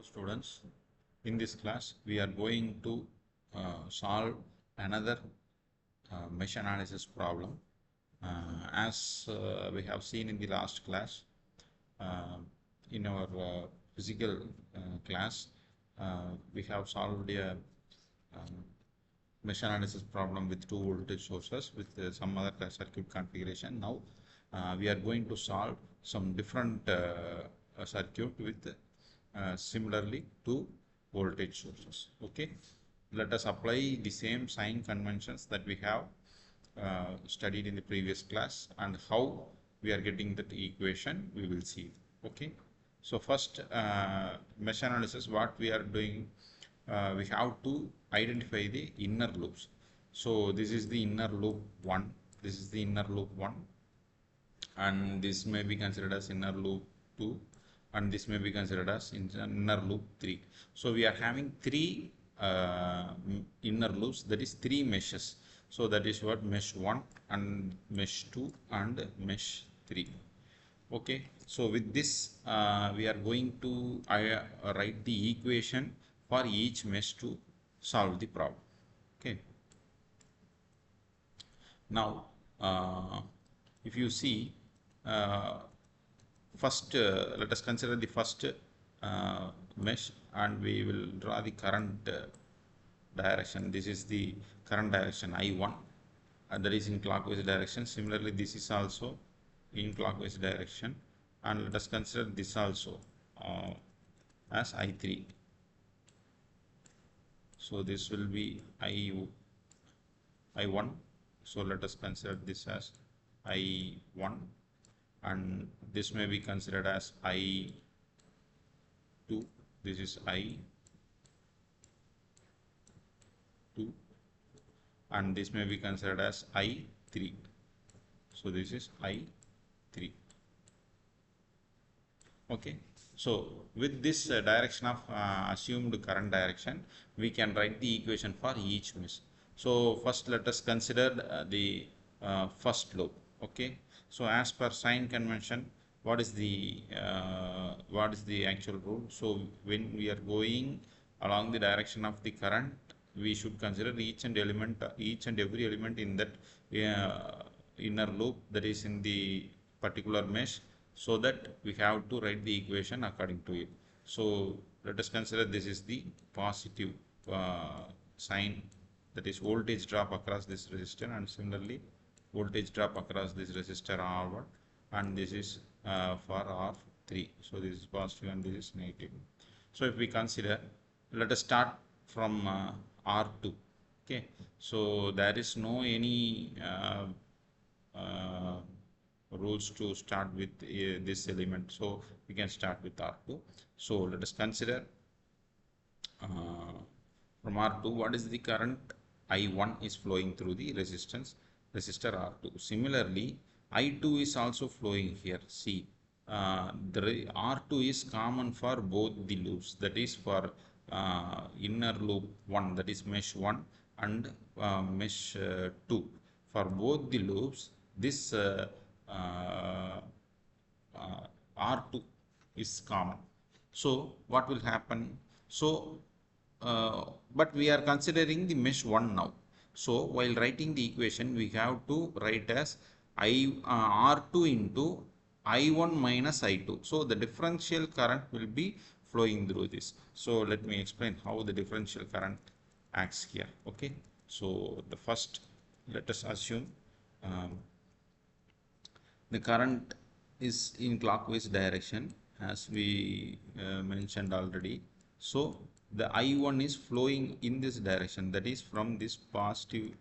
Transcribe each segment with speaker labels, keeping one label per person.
Speaker 1: Students, in this class we are going to solve another mesh analysis problem. As we have seen in the last class, uh, in our physical class, we have solved a mesh analysis problem with two voltage sources with some other circuit configuration. Now we are going to solve some different circuit with similarly to voltage sources. Okay, let us apply the same sign conventions that we have studied in the previous class, and how we are getting that equation we will see. Okay, so first mesh analysis, what we are doing, we have to identify the inner loops. So this is the inner loop 1, this is the inner loop 1, and this may be considered as inner loop 2, and this may be considered as inner loop 3. So we are having three inner loops, that is three meshes. So that is what mesh 1 and mesh 2 and mesh 3. Okay, so with this we are going to write the equation for each mesh to solve the problem. Okay, now if you see, first let us consider the first mesh, and we will draw the current direction. This is the current direction I1, and that is in clockwise direction. Similarly, this is also in clockwise direction, and let us consider this also as I3. So this will be I1. So let us consider this as I1, and this may be considered as I2. This is I2, and this may be considered as I3. So this is I3. Okay, so with this direction of assumed current direction, we can write the equation for each mesh. So first let us consider the first loop. Okay, so as per sign convention, what is the actual rule? So when we are going along the direction of the current, we should consider each and every element in that inner loop, that is in the particular mesh, so that we have to write the equation according to it. So let us consider this is the positive sign, that is voltage drop across this resistor, and similarly voltage drop across this resistor R1, and this is for R3. So this is positive and this is negative. So if we consider, let us start from R2. Okay, so there is no any rules to start with this element, so we can start with R2. So let us consider from R2, what is the current I1 is flowing through the resistor R2. Similarly, I2 is also flowing here. See, the R2 is common for both the loops, that is for inner loop 1, that is mesh 1, and mesh 2. For both the loops, this R2 is common. So what will happen? So but we are considering the mesh 1 now. So while writing the equation, we have to write as R2 into I1 minus I2. So the differential current will be flowing through this. So let me explain how the differential current acts here. Okay, so the first, let us assume the current is in clockwise direction, as we mentioned already. So the I1 is flowing in this direction, that is from this positive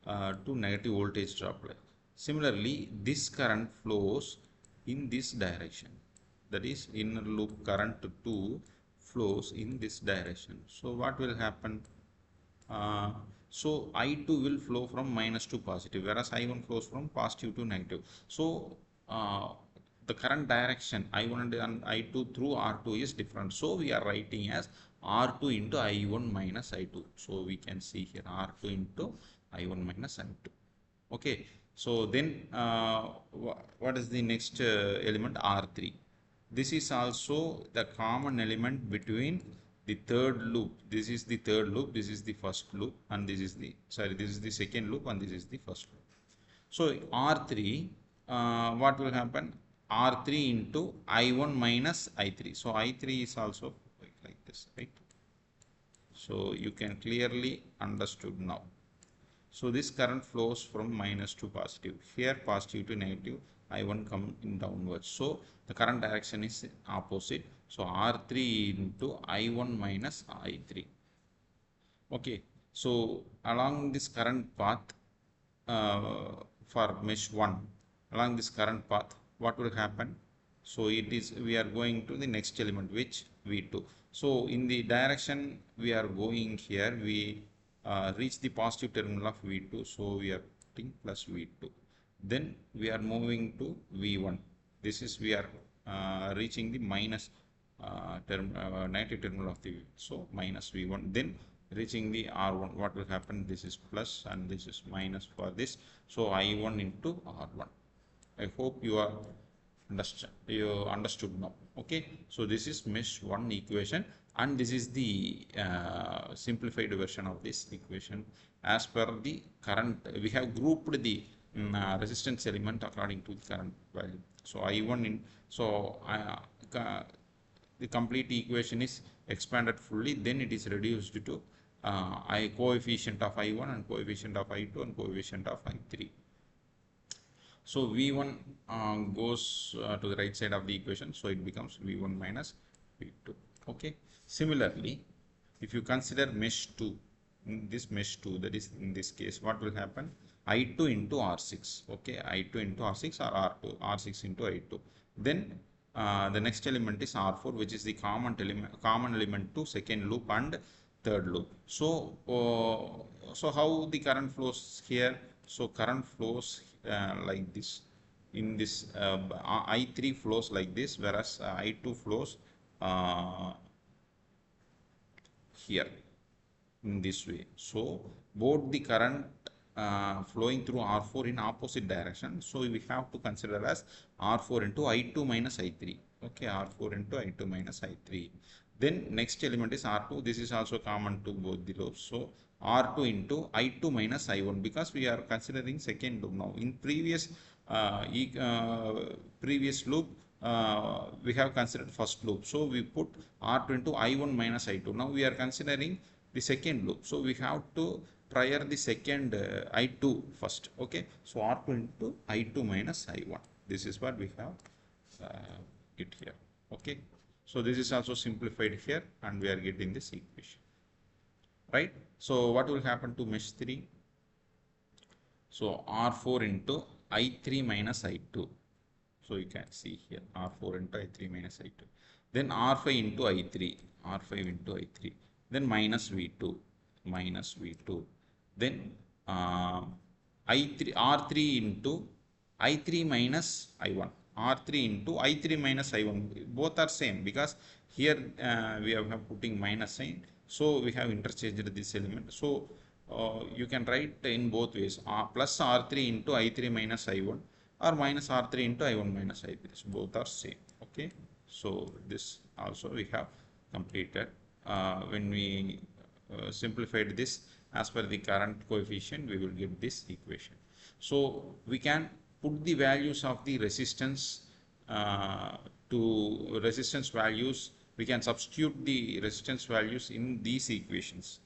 Speaker 1: to negative voltage drop. Similarly, this current flows in this direction, that is inner loop current 2 flows in this direction. So what will happen? So I2 will flow from minus to positive, whereas I1 flows from positive to negative. So the current direction I1 and I2 through R2 is different. So we are writing as R2 into I1 minus I2. So we can see here R2 into I1 minus I2. Okay, so then what is the next element? R3. This is also the common element between the third loop. This is the third loop, this is the first loop, and this is the, sorry, this is the second loop, and this is the first loop. So R3, what will happen? R3 into I1 minus I3. So I3 is also like this, right? So you can clearly understood now. So this current flows from minus to positive. Here positive to negative, I1 come in downwards. So the current direction is opposite. So R3 into I1 minus I3. Okay. So along this current path, for mesh 1, along this current path, what will happen? So it is, we are going to the next element, which V2. So in the direction we are going here, we reach the positive terminal of V2. So we are putting plus V2. Then we are moving to V1. This is, we are reaching the minus negative terminal of the V. So minus V1. Then reaching the R1, what will happen? This is plus and this is minus for this. So I1 into R1. I hope you are understood now. Okay, so this is mesh 1 equation, and this is the simplified version of this equation. As per the current, we have grouped the resistance element according to the current value. So I1 in, so the complete equation is expanded fully, then it is reduced to coefficient of I1 and coefficient of I2 and coefficient of I3. So V1 goes to the right side of the equation, so it becomes V1 minus V2. Okay. Similarly, if you consider mesh 2, in this mesh 2, that is in this case, what will happen? I2 into R6. Okay, I2 into R6 or R2, R6 into I2. Then the next element is R4, which is the common element to second loop and third loop. So, so how the current flows here? So current flows like this. In this I3 flows like this, whereas I2 flows here in this way. So both the current flowing through R4 in opposite direction. So we have to consider as R4 into I2 minus I3. Okay, R4 into I2 minus I3. Then next element is R2. This is also common to both the loops. So R2 into I2 minus I1, because we are considering second loop now. In previous previous loop, we have considered first loop. So we put R2 into I1 minus I2. Now we are considering the second loop. So we have to prior the second I2 first. Okay. So R2 into I2 minus I1. This is what we have it here. Okay. So this is also simplified here, and we are getting this equation. Right. So what will happen to mesh 3? So R4 into I3 minus I2. So you can see here R4 into I3 minus I2. Then R5 into I3. R5 into I3. Then minus V2. Minus V2. Then I3 R3 into I3 minus I1. R3 into I3 minus I1. Both are same, because here we have putting minus sign. So we have interchanged this element. So you can write in both ways, plus R3 into I3 minus I1 or minus R3 into I1 minus I3. So both are same. Okay. So this also we have completed. When we simplified this as per the current coefficient, we will get this equation. So we can put the values of the resistance to resistance values. We can substitute the resistance values in these equations.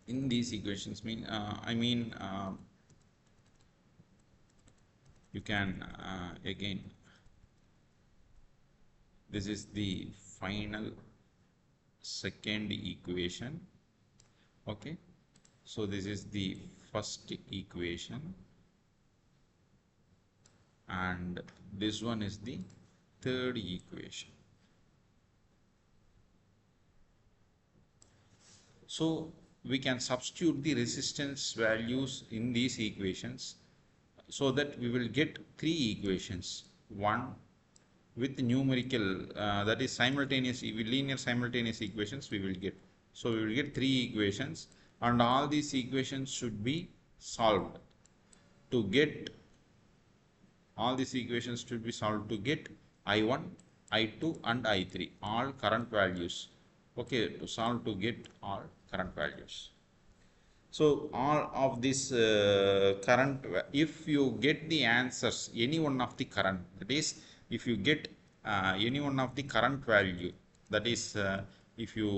Speaker 1: In these equations, you can again, this is the final second equation. Okay, so this is the first equation, and this one is the third equation. So we can substitute the resistance values in these equations, so that we will get three equations. One with numerical, that is simultaneous, linear simultaneous equations we will get. So we will get three equations, and all these equations should be solved to get All these equations should be solved to get I1, I2 and I3, all current values. Okay, to solve to get all current values. So all of this current, if you get the answers, any one of the current, that is, if you get any one of the current value, that is, if you,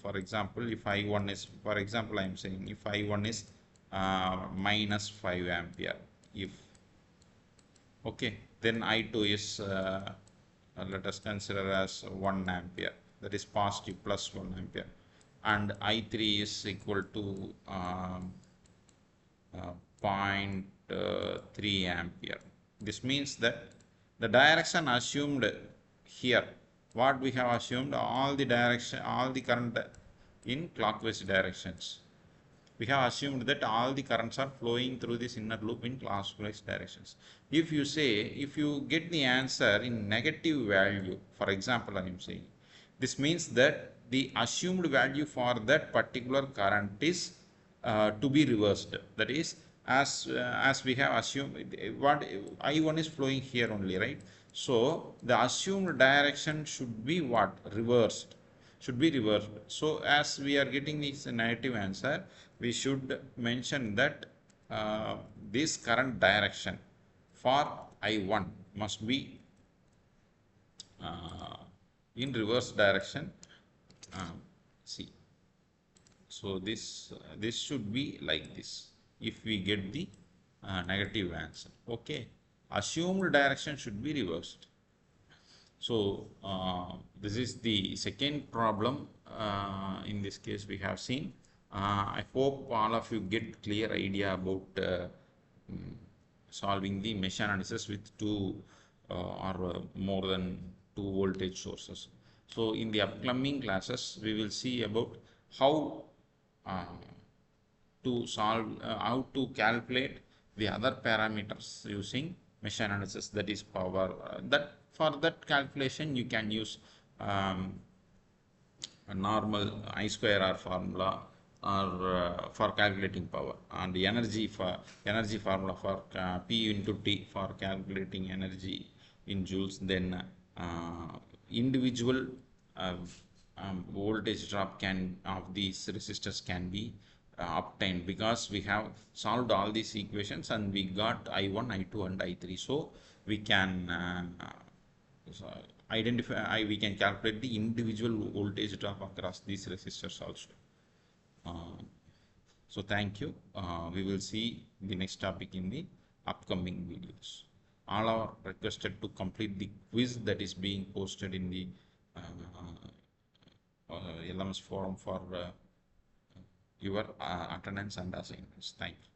Speaker 1: for example, if I1 is, for example, I am saying if I1 is minus 5 ampere, if, okay, then I2 is, let us consider as 1 ampere, that is positive plus 1 ampere, and I3 is equal to uh, 0.3 ampere. This means that the direction assumed here, what we have assumed, all the current in clockwise directions. We have assumed that all the currents are flowing through this inner loop in clockwise directions. If you say, if you get the answer in negative value, for example, I am saying, this means that the assumed value for that particular current is to be reversed. That is, as we have assumed, what I1 is flowing here only, right? So the assumed direction should be what? Reversed. Should be reversed. So as we are getting this negative answer, we should mention that this current direction for I1 must be in reverse direction. See, so this should be like this if we get the negative answer. Okay, assumed direction should be reversed. So this is the second problem. In this case we have seen. I hope all of you get clear idea about solving the mesh analysis with two or more than two voltage sources. So in the upcoming classes we will see about how to solve, how to calculate the other parameters using mesh analysis, that is power. That for that calculation you can use a normal I square R formula, or for calculating power, and the energy formula for P into T for calculating energy in joules. Then individual voltage drop of these resistors can be obtained, because we have solved all these equations and we got I1, I2 and I3. So we can we can calculate the individual voltage drop across these resistors also. So thank you. We will see the next topic in the upcoming videos. All are requested to complete the quiz that is being posted in the LMS forum for your attendance and assignments. Thank you.